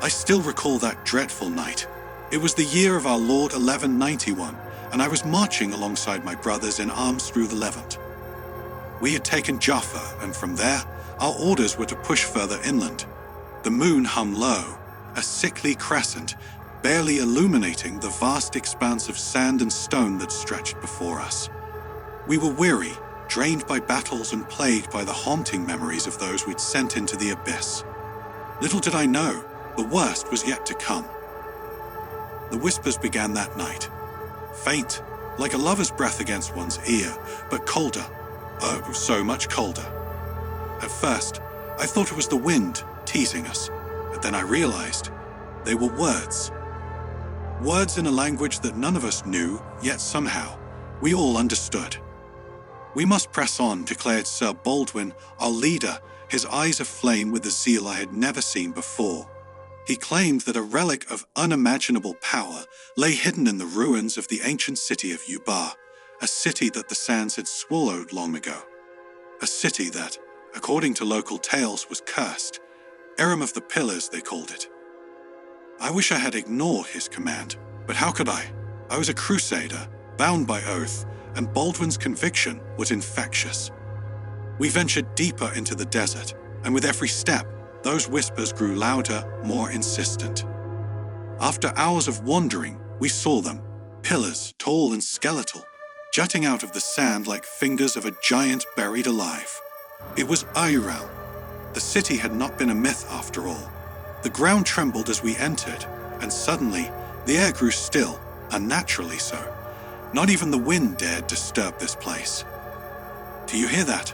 I still recall that dreadful night. It was the year of our Lord 1191, and I was marching alongside my brothers in arms through the Levant. We had taken Jaffa, and from there, our orders were to push further inland. The moon hung low, a sickly crescent, barely illuminating the vast expanse of sand and stone that stretched before us. We were weary, drained by battles and plagued by the haunting memories of those we'd sent into the abyss. Little did I know, the worst was yet to come. The whispers began that night. Faint, like a lover's breath against one's ear, but colder. Oh, so much colder. At first, I thought it was the wind teasing us, but then I realized they were words. Words in a language that none of us knew, yet somehow, we all understood. "We must press on," declared Sir Baldwin, our leader, his eyes aflame with a zeal I had never seen before. He claimed that a relic of unimaginable power lay hidden in the ruins of the ancient city of Ubar, a city that the sands had swallowed long ago. A city that, according to local tales, was cursed. Iram of the Pillars, they called it. I wish I had ignored his command, but how could I? I was a crusader, bound by oath, and Baldwin's conviction was infectious. We ventured deeper into the desert, and with every step, those whispers grew louder, more insistent. After hours of wandering, we saw them, pillars tall and skeletal, jutting out of the sand like fingers of a giant buried alive. It was Iram. The city had not been a myth after all. The ground trembled as we entered, and suddenly the air grew still, unnaturally so. Not even the wind dared disturb this place. "Do you hear that?"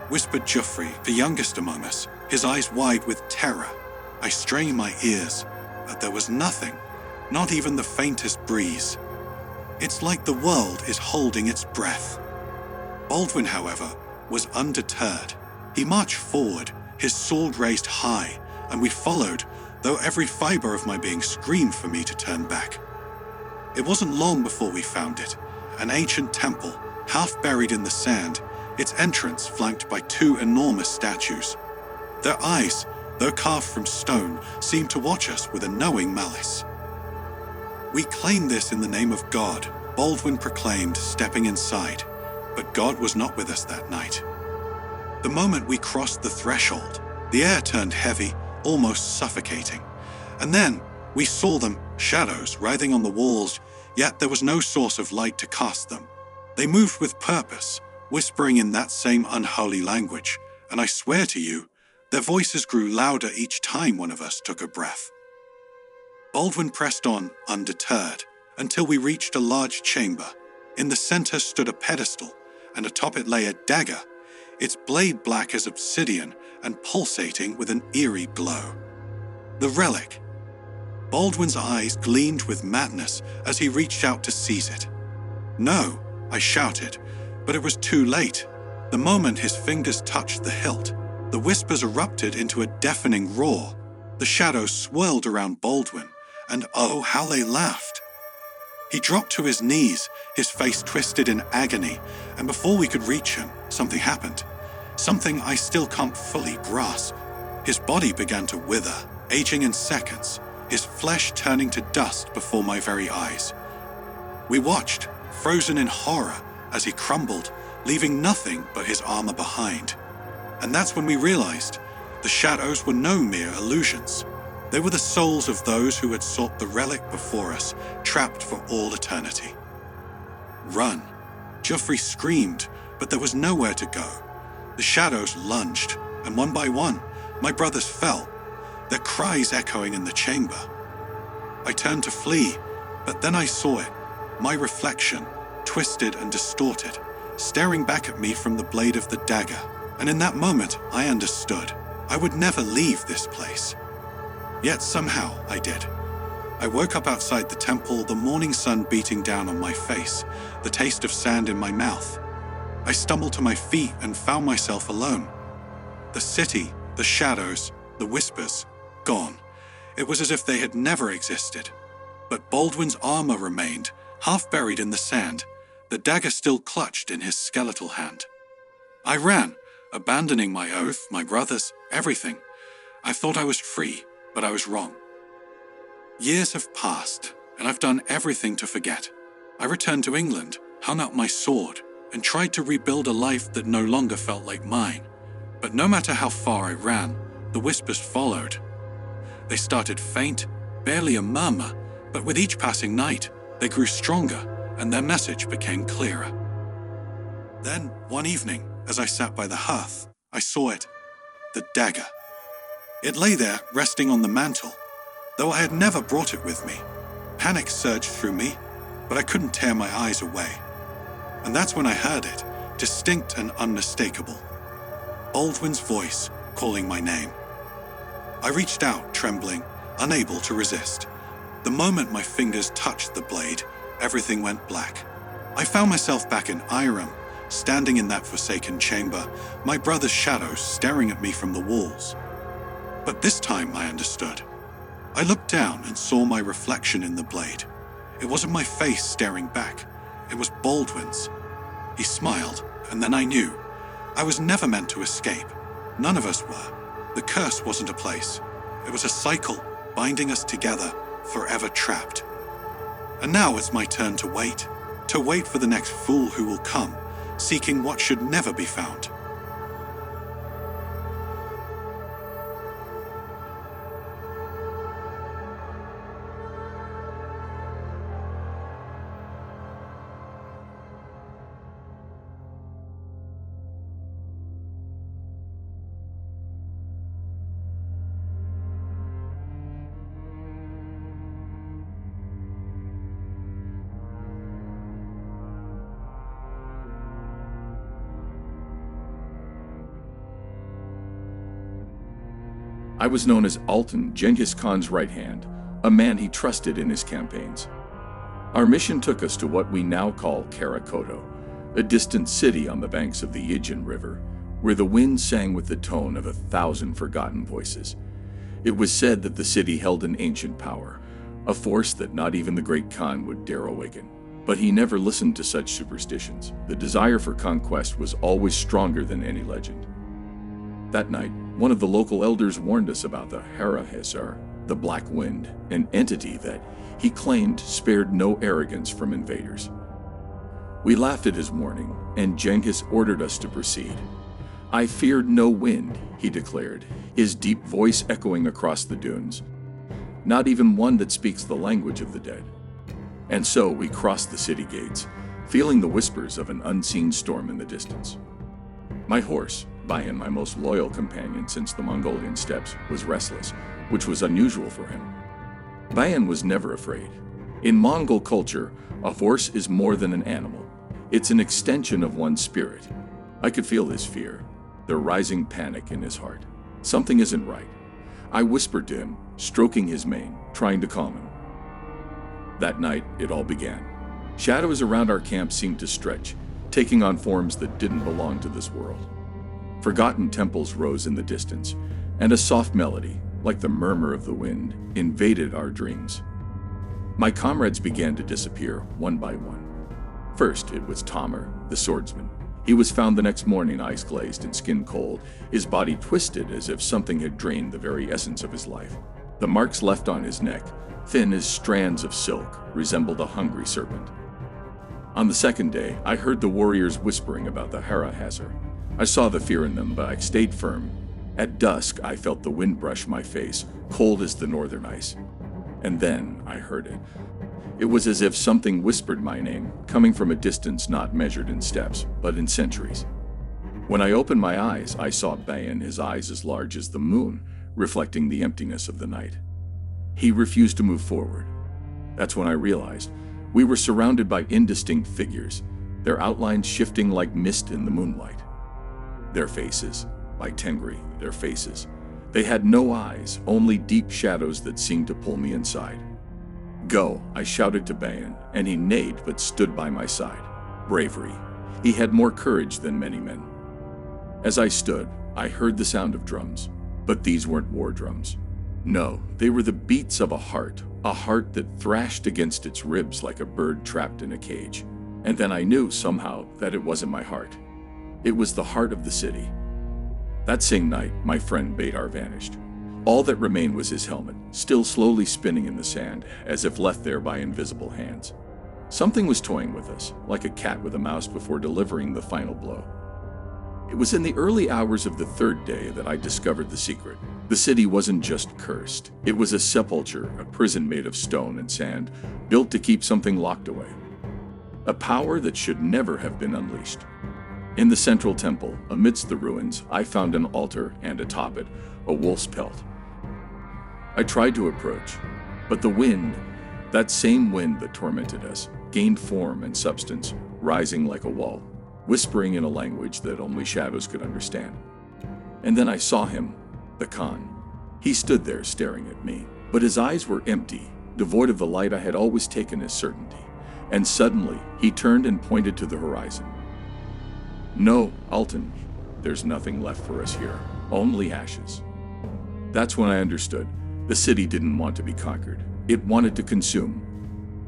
whispered Geoffrey, the youngest among us, his eyes wide with terror. I strained my ears, but there was nothing, not even the faintest breeze. It's like the world is holding its breath. Baldwin, however, was undeterred. He marched forward, his sword raised high, and we followed, though every fiber of my being screamed for me to turn back. It wasn't long before we found it, an ancient temple, half buried in the sand, its entrance flanked by two enormous statues. Their eyes, though carved from stone, seemed to watch us with a knowing malice. "We claim this in the name of God," Baldwin proclaimed, stepping inside. But God was not with us that night. The moment we crossed the threshold, the air turned heavy, almost suffocating. And then we saw them, shadows writhing on the walls, yet there was no source of light to cast them. They moved with purpose, whispering in that same unholy language, and I swear to you, their voices grew louder each time one of us took a breath. Baldwin pressed on, undeterred, until we reached a large chamber. In the center stood a pedestal, and atop it lay a dagger, its blade black as obsidian and pulsating with an eerie glow. The relic. Baldwin's eyes gleamed with madness as he reached out to seize it. "No," I shouted, but it was too late. The moment his fingers touched the hilt, the whispers erupted into a deafening roar. The shadows swirled around Baldwin, and oh, how they laughed. He dropped to his knees, his face twisted in agony, and before we could reach him, something happened. Something I still can't fully grasp. His body began to wither, aging in seconds, his flesh turning to dust before my very eyes. We watched, frozen in horror, as he crumbled, leaving nothing but his armor behind. And that's when we realized the shadows were no mere illusions. They were the souls of those who had sought the relic before us, trapped for all eternity. "Run!" Geoffrey screamed, but there was nowhere to go. The shadows lunged, and one by one, my brothers fell, their cries echoing in the chamber. I turned to flee, but then I saw it, my reflection, twisted and distorted, staring back at me from the blade of the dagger. And in that moment, I understood. I would never leave this place. Yet somehow I did. I woke up outside the temple, the morning sun beating down on my face, the taste of sand in my mouth. I stumbled to my feet and found myself alone. The city, the shadows, the whispers, gone. It was as if they had never existed. But Baldwin's armor remained, half buried in the sand, the dagger still clutched in his skeletal hand. I ran, abandoning my oath, my brothers, everything. I thought I was free, but I was wrong. Years have passed, and I've done everything to forget. I returned to England, hung up my sword, and tried to rebuild a life that no longer felt like mine. But no matter how far I ran, the whispers followed. They started faint, barely a murmur, but with each passing night, they grew stronger, and their message became clearer. Then, one evening, as I sat by the hearth, I saw it, the dagger. It lay there, resting on the mantel, though I had never brought it with me. Panic surged through me, but I couldn't tear my eyes away. And that's when I heard it, distinct and unmistakable. Baldwin's voice calling my name. I reached out, trembling, unable to resist. The moment my fingers touched the blade, everything went black. I found myself back in Iram, standing in that forsaken chamber, my brother's shadows staring at me from the walls. But this time I understood. I looked down and saw my reflection in the blade. It wasn't my face staring back. It was Baldwin's. He smiled, and then I knew. I was never meant to escape. None of us were. The curse wasn't a place. It was a cycle, binding us together, forever trapped. And now it's my turn to wait for the next fool who will come, seeking what should never be found. I was known as Altan, Genghis Khan's right hand, a man he trusted in his campaigns. Our mission took us to what we now call Karakoto, a distant city on the banks of the Ijan River, where the wind sang with the tone of 1,000 forgotten voices. It was said that the city held an ancient power, a force that not even the great Khan would dare awaken. But he never listened to such superstitions. The desire for conquest was always stronger than any legend. That night, one of the local elders warned us about the Hera-Hesar, the Black Wind, an entity that he claimed spared no arrogance from invaders. We laughed at his warning, and Genghis ordered us to proceed. "I feared no wind," he declared, his deep voice echoing across the dunes. "Not even one that speaks the language of the dead." And so we crossed the city gates, feeling the whispers of an unseen storm in the distance. My horse, Bayan, my most loyal companion since the Mongolian steppes, was restless, which was unusual for him. Bayan was never afraid. In Mongol culture, a horse is more than an animal. It's an extension of one's spirit. I could feel his fear, the rising panic in his heart. Something isn't right. I whispered to him, stroking his mane, trying to calm him. That night, it all began. Shadows around our camp seemed to stretch, taking on forms that didn't belong to this world. Forgotten temples rose in the distance, and a soft melody, like the murmur of the wind, invaded our dreams. My comrades began to disappear, one by one. First, it was Tamar, the swordsman. He was found the next morning, eyes glazed and skin cold, his body twisted as if something had drained the very essence of his life. The marks left on his neck, thin as strands of silk, resembled a hungry serpent. On the second day, I heard the warriors whispering about the Hera-Hesar. I saw the fear in them, but I stayed firm. At dusk, I felt the wind brush my face, cold as the northern ice. And then I heard it. It was as if something whispered my name, coming from a distance not measured in steps, but in centuries. When I opened my eyes, I saw Bayan, his eyes as large as the moon, reflecting the emptiness of the night. He refused to move forward. That's when I realized we were surrounded by indistinct figures, their outlines shifting like mist in the moonlight. Their faces, like Tengri, their faces. They had no eyes, only deep shadows that seemed to pull me inside. "Go," I shouted to Bayan, and he neighed but stood by my side. Bravery. He had more courage than many men. As I stood, I heard the sound of drums, but these weren't war drums. No, they were the beats of a heart that thrashed against its ribs like a bird trapped in a cage. And then I knew somehow that it wasn't my heart. It was the heart of the city. That same night, my friend Badar vanished. All that remained was his helmet, still slowly spinning in the sand, as if left there by invisible hands. Something was toying with us, like a cat with a mouse before delivering the final blow. It was in the early hours of the third day that I discovered the secret. The city wasn't just cursed. It was a sepulcher, a prison made of stone and sand, built to keep something locked away. A power that should never have been unleashed. In the central temple, amidst the ruins, I found an altar and atop it, a wolf's pelt. I tried to approach, but the wind, that same wind that tormented us, gained form and substance, rising like a wall, whispering in a language that only shadows could understand. And then I saw him, the Khan. He stood there staring at me, but his eyes were empty, devoid of the light I had always taken as certainty. And suddenly, he turned and pointed to the horizon. "No, Alton, there's nothing left for us here, only ashes." That's when I understood. The city didn't want to be conquered. It wanted to consume.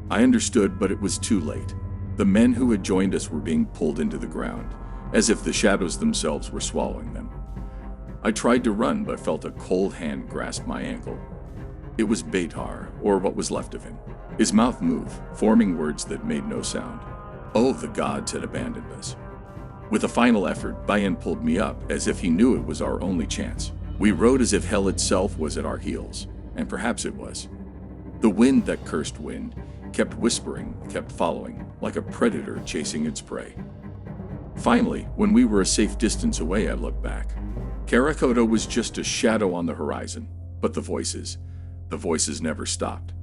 I understood, but it was too late. The men who had joined us were being pulled into the ground, as if the shadows themselves were swallowing them. I tried to run, but felt a cold hand grasp my ankle. It was Beitar, or what was left of him. His mouth moved, forming words that made no sound. Oh, the gods had abandoned us. With a final effort, Bayan pulled me up, as if he knew it was our only chance. We rode as if hell itself was at our heels, and perhaps it was. The wind, that cursed wind, kept whispering, kept following, like a predator chasing its prey. Finally, when we were a safe distance away, I looked back. Karakoto was just a shadow on the horizon, but the voices never stopped.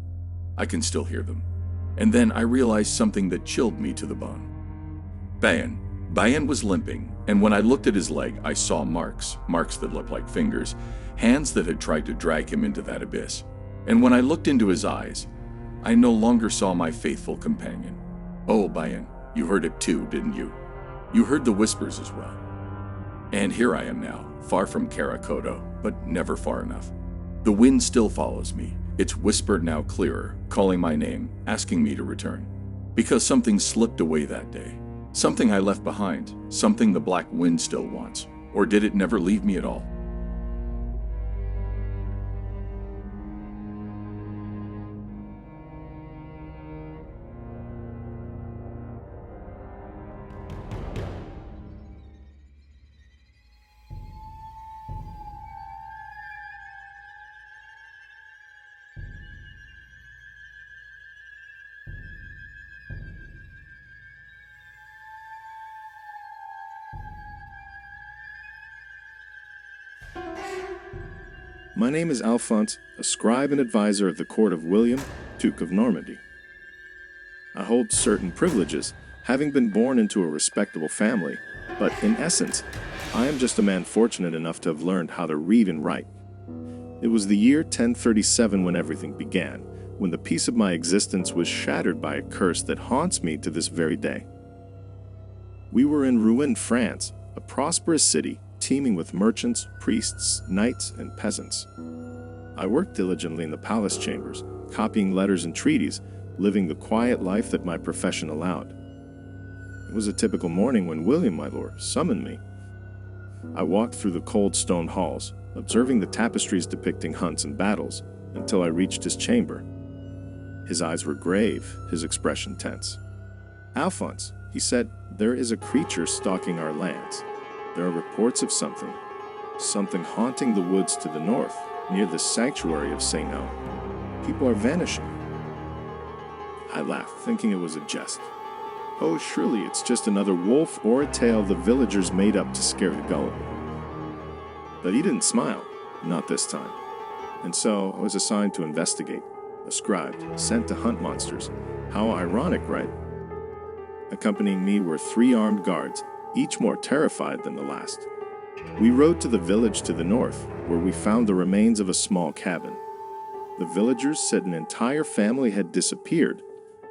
I can still hear them. And then I realized something that chilled me to the bone. Bayan was limping, and when I looked at his leg, I saw marks that looked like fingers, hands that had tried to drag him into that abyss. And when I looked into his eyes, I no longer saw my faithful companion. Oh, Bayan, you heard it too, didn't you? You heard the whispers as well. And here I am now, far from Karakoto, but never far enough. The wind still follows me, its whisper now clearer, calling my name, asking me to return. Because something slipped away that day. Something I left behind, something the black wind still wants. Or did it never leave me at all? My name is Alphonse, a scribe and advisor of the court of William, Duke of Normandy. I hold certain privileges, having been born into a respectable family, but in essence, I am just a man fortunate enough to have learned how to read and write. It was the year 1037 when everything began, when the peace of my existence was shattered by a curse that haunts me to this very day. We were in Rouen, France, a prosperous city, teeming with merchants, priests, knights, and peasants. I worked diligently in the palace chambers, copying letters and treaties, living the quiet life that my profession allowed. It was a typical morning when William, my lord, summoned me. I walked through the cold stone halls, observing the tapestries depicting hunts and battles, until I reached his chamber. His eyes were grave, his expression tense. "Alphonse," he said, "there is a creature stalking our lands. There are reports of something haunting the woods to the north, near the sanctuary of St. Owen. People are vanishing." I laughed, thinking it was a jest. Oh, surely it's just another wolf or a tale the villagers made up to scare the gullible. But he didn't smile, not this time. And so I was assigned to investigate, a scribe, sent to hunt monsters. How ironic, right? Accompanying me were 3 armed guards, each more terrified than the last. We rode to the village to the north, where we found the remains of a small cabin. The villagers said an entire family had disappeared,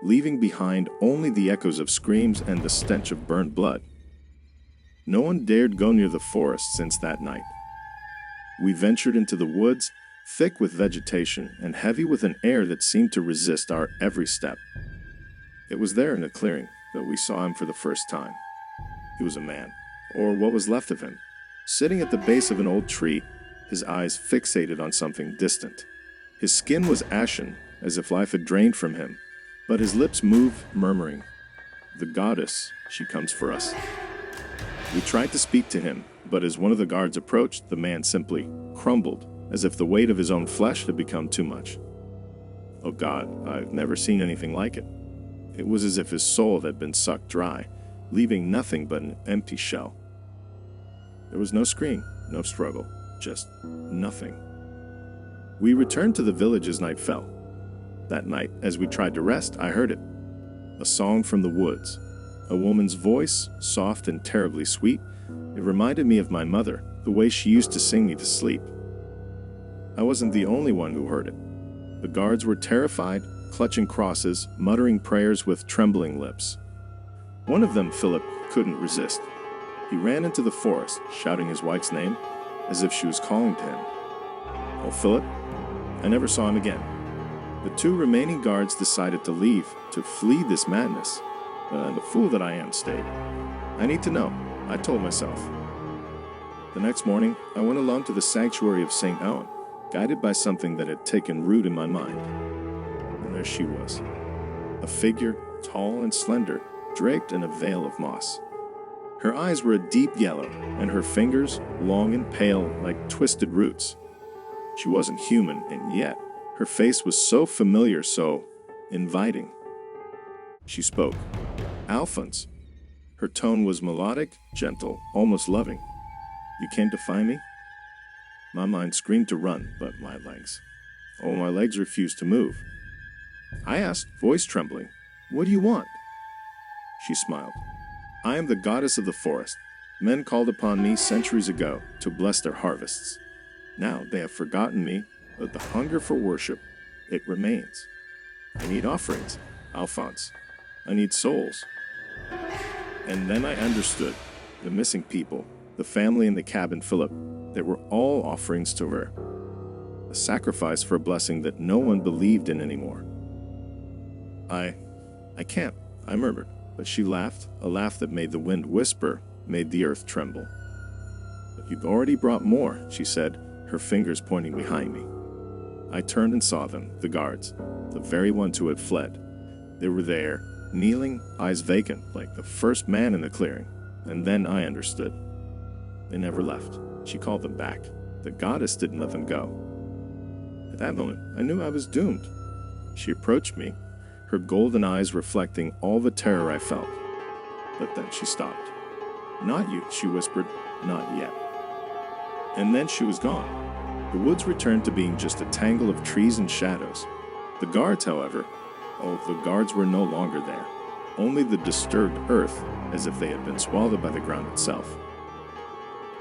leaving behind only the echoes of screams and the stench of burned blood. No one dared go near the forest since that night. We ventured into the woods, thick with vegetation and heavy with an air that seemed to resist our every step. It was there in the clearing that we saw him for the first time. He was a man, or what was left of him, sitting at the base of an old tree, his eyes fixated on something distant. His skin was ashen, as if life had drained from him, but his lips moved, murmuring, "The goddess, she comes for us." We tried to speak to him, but as one of the guards approached, the man simply crumbled, as if the weight of his own flesh had become too much. Oh God, I've never seen anything like it. It was as if his soul had been sucked dry, leaving nothing but an empty shell. There was no scream, no struggle, just nothing. We returned to the village as night fell. That night, as we tried to rest, I heard it. A song from the woods. A woman's voice, soft and terribly sweet. It reminded me of my mother, the way she used to sing me to sleep. I wasn't the only one who heard it. The guards were terrified, clutching crosses, muttering prayers with trembling lips. One of them, Philip, couldn't resist. He ran into the forest, shouting his wife's name, as if she was calling to him. Oh, Philip? I never saw him again. The two remaining guards decided to leave, to flee this madness. The fool that I am stayed. I need to know, I told myself. The next morning, I went alone to the sanctuary of St. Owen, guided by something that had taken root in my mind. And there she was. A figure, tall and slender, draped in a veil of moss. Her eyes were a deep yellow, and her fingers, long and pale, like twisted roots. She wasn't human, and yet, her face was so familiar, so inviting. She spoke. "Alphonse." Her tone was melodic, gentle, almost loving. "You came to find me?" My mind screamed to run, but my legs refused to move. I asked, voice trembling, "What do you want?" She smiled. "I am the goddess of the forest. Men called upon me centuries ago to bless their harvests. Now they have forgotten me, but the hunger for worship, it remains. I need offerings, Alphonse. I need souls." And then I understood. The missing people, the family in the cabin, Philip, they were all offerings to her. A sacrifice for a blessing that no one believed in anymore. I can't, I murmured, but she laughed, a laugh that made the wind whisper, made the earth tremble. "But you've already brought more," she said, her fingers pointing behind me. I turned and saw them, the guards, the very ones who had fled. They were there, kneeling, eyes vacant, like the first man in the clearing. And then I understood. They never left. She called them back. The goddess didn't let them go. At that moment, I knew I was doomed. She approached me, her golden eyes reflecting all the terror I felt. But then she stopped. "Not you," she whispered, "not yet." And then she was gone. The woods returned to being just a tangle of trees and shadows. The guards, however, the guards were no longer there. Only the disturbed earth, as if they had been swallowed by the ground itself.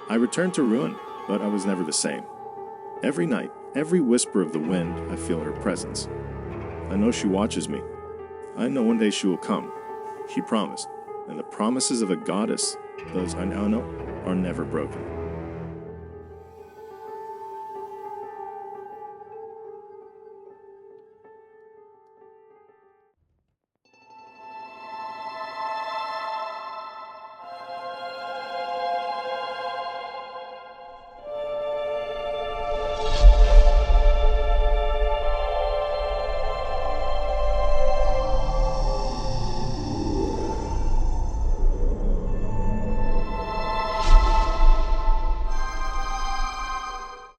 I returned to ruin, but I was never the same. Every night, every whisper of the wind, I feel her presence. I know she watches me. I know one day she will come. She promised, and the promises of a goddess, those I now know, are never broken.